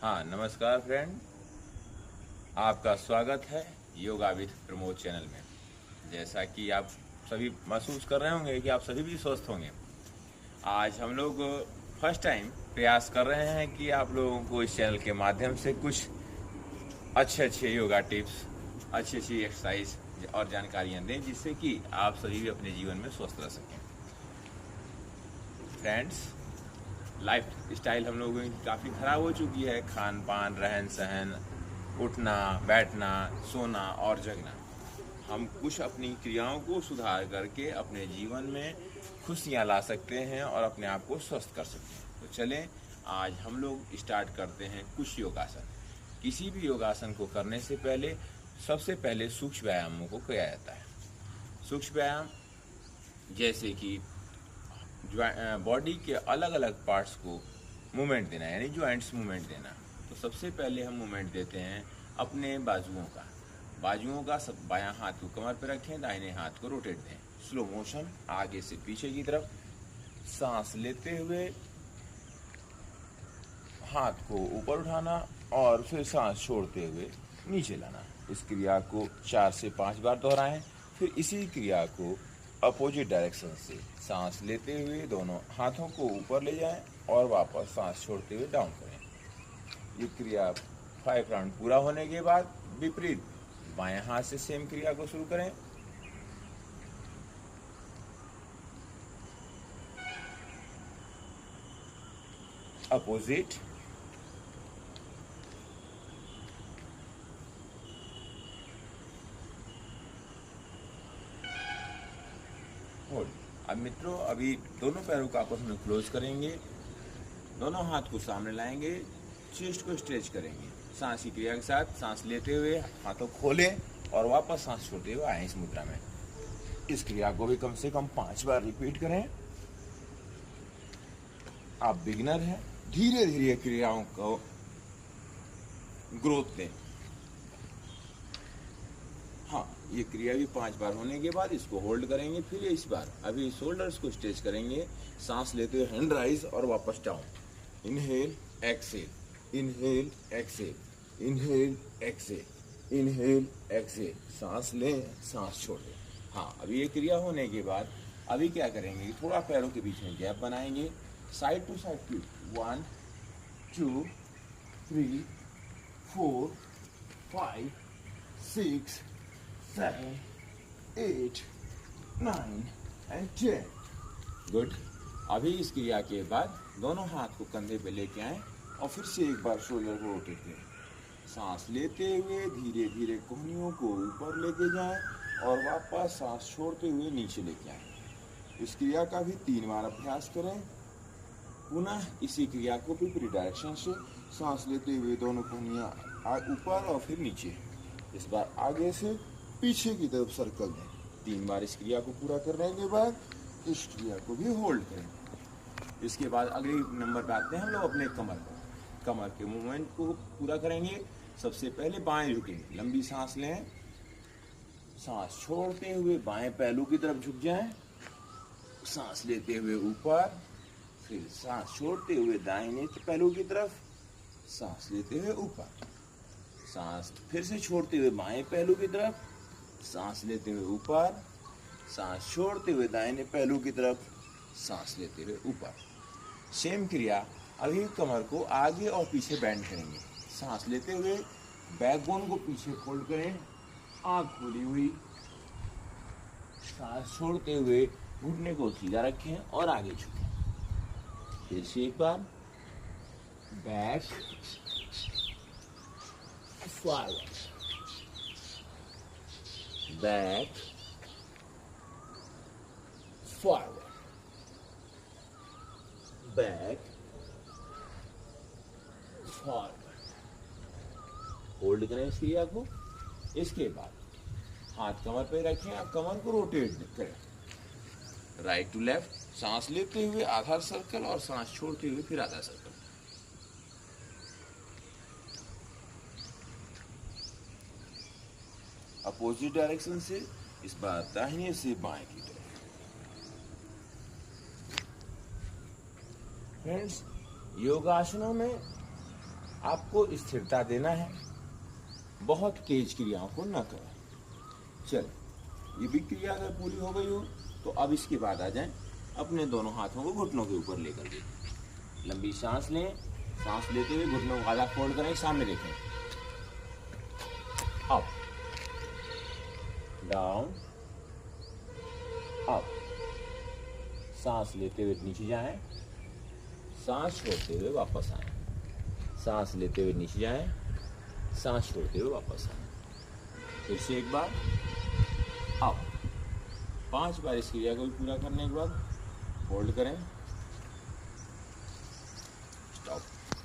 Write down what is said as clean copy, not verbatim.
हाँ, नमस्कार फ्रेंड। आपका स्वागत है योगा विद प्रमोद चैनल में। जैसा कि आप सभी महसूस कर रहे होंगे कि आप सभी भी स्वस्थ होंगे। आज हम लोग फर्स्ट टाइम प्रयास कर रहे हैं कि आप लोगों को इस चैनल के माध्यम से कुछ अच्छे योगा टिप्स, अच्छी एक्सरसाइज और जानकारियाँ दें, जिससे कि आप सभी भी अपने जीवन में स्वस्थ रह सकें। फ्रेंड्स, लाइफ स्टाइल हम लोगों की काफ़ी ख़राब हो चुकी है। खान पान, रहन सहन, उठना बैठना, सोना और जगना। हम कुछ अपनी क्रियाओं को सुधार करके अपने जीवन में खुशियाँ ला सकते हैं और अपने आप को स्वस्थ कर सकते हैं। तो चलें, आज हम लोग स्टार्ट करते हैं कुछ योगासन। किसी भी योगासन को करने से पहले सबसे पहले सूक्ष्म व्यायामों को किया जाता है। सूक्ष्म व्यायाम जैसे कि बॉडी के अलग अलग पार्ट्स को मूवमेंट देना, यानी जॉइंट्स मूवमेंट देना। तो सबसे पहले हम मूवमेंट देते हैं अपने बाजुओं का सब बायां हाथ को कमर पर रखें, दाहिने हाथ को रोटेट दें। स्लो मोशन आगे से पीछे की तरफ, सांस लेते हुए हाथ को ऊपर उठाना और फिर सांस छोड़ते हुए नीचे लाना। इस क्रिया को 4 से 5 बार दोहराएं। फिर इसी क्रिया को अपोजिट डायरेक्शन से सांस लेते हुए दोनों हाथों को ऊपर ले जाएं और वापस सांस छोड़ते हुए डाउन करें। ये क्रिया 5 राउंड पूरा होने के बाद विपरीत बाएं हाथ से सेम क्रिया को शुरू करें। Opposite, hold. अब मित्रों, अभी दोनों पैरों को आपस में क्लोज करेंगे, दोनों हाथ को सामने लाएंगे, चेस्ट को स्ट्रेच करेंगे। सांस की क्रिया के साथ सांस लेते हुए हाथों खोलें और वापस सांस छोड़ते हुए आए इस मुद्रा में। इस क्रिया को भी कम से कम 5 बार रिपीट करें। आप बिगिनर हैं, धीरे धीरे क्रियाओं को ग्रोथ दें। हाँ, ये क्रिया भी 5 बार होने के बाद इसको होल्ड करेंगे। फिर इस बार अभी शोल्डर्स को स्ट्रेच करेंगे, सांस लेते हुए हैंड राइज और वापस down. Inhale exhale, inhale exhale, inhale exhale, inhale exhale. सांस लें, सांस छोड़ें। हाँ, अभी ये क्रिया होने के बाद अभी क्या करेंगे, थोड़ा पैरों के बीच में गैप बनाएंगे, side to side flip. 1 2 3 4 5 6 7 8 9 and 10। Good. अभी इस क्रिया के बाद दोनों हाथ को कंधे पे लेके आएं और फिर से एक बार शोल्डर को रोटेट करें। सांस लेते हुए धीरे धीरे कोहनियों को ऊपर लेके जाएं और वापस सांस छोड़ते हुए नीचे लेके आएं। इस क्रिया का भी 3 बार अभ्यास करें। पुनः इसी क्रिया को विपरीत डायरेक्शन से सांस लेते हुए दोनों कोहनियाँ ऊपर और फिर नीचे। इस बार आगे से पीछे की तरफ सर्कल दें। 3 बार इस क्रिया को पूरा करने के बाद इस क्रिया को भी होल्ड करें। इसके बाद अगले नंबर पे आते हैं हम लोग अपने कमर के मूवमेंट को पूरा करेंगे। सबसे पहले बाएं झुकेंगे, लंबी सांस लें, सांस छोड़ते हुए बाएं पहलू की तरफ झुक जाएं, सांस लेते हुए ऊपर, फिर सांस छोड़ते हुए दाहिने पहलू की तरफ, सांस लेते हुए ऊपर, सांस फिर से छोड़ते हुए बाएं पहलू की तरफ, सांस लेते हुए ऊपर, सांस छोड़ते हुए दाहिने पहलू की तरफ, सांस लेते हुए ऊपर। सेम क्रिया अभी कमर को आगे और पीछे बेंड करेंगे। सांस लेते हुए बैकबोन को पीछे फोल्ड करें, आंख खोली हुई, सांस छोड़ते हुए घुटने को सीधा रखें और आगे झुकें। फिर से एक बार, back forward, back forward, back forward. Hold करें इस क्रिया को। इसके बाद हाथ कमर पे रखें, आप कमर को रोटेट करें राइट टू लेफ्ट। सांस लेते हुए आधा सर्कल और सांस छोड़ते हुए फिर आधा सर्कल। अपोजिट डायरेक्शन से इस बार दाहिने से बाएं की तरफ। फ्रेंड्स, योगासनों में आपको स्थिरता देना है, बहुत तेज क्रियाओं को न करें। चल, ये भी क्रिया अगर पूरी हो गई हो तो अब इसके बाद आ जाएं अपने दोनों हाथों को घुटनों के ऊपर लेकर के। लंबी सांस लें, सांस लेते हुए घुटनों को आधा फोल्ड करें, सामने देखें। Up, down, up. सांस लेते हुए नीचे जाएं, सांस छोड़ते हुए वापस आएं। सांस लेते हुए नीचे जाएं, सांस छोड़ते हुए वापस आएं। फिर से एक बार अप। 5 बार इस क्रिया को भी पूरा करने के बाद होल्ड करें,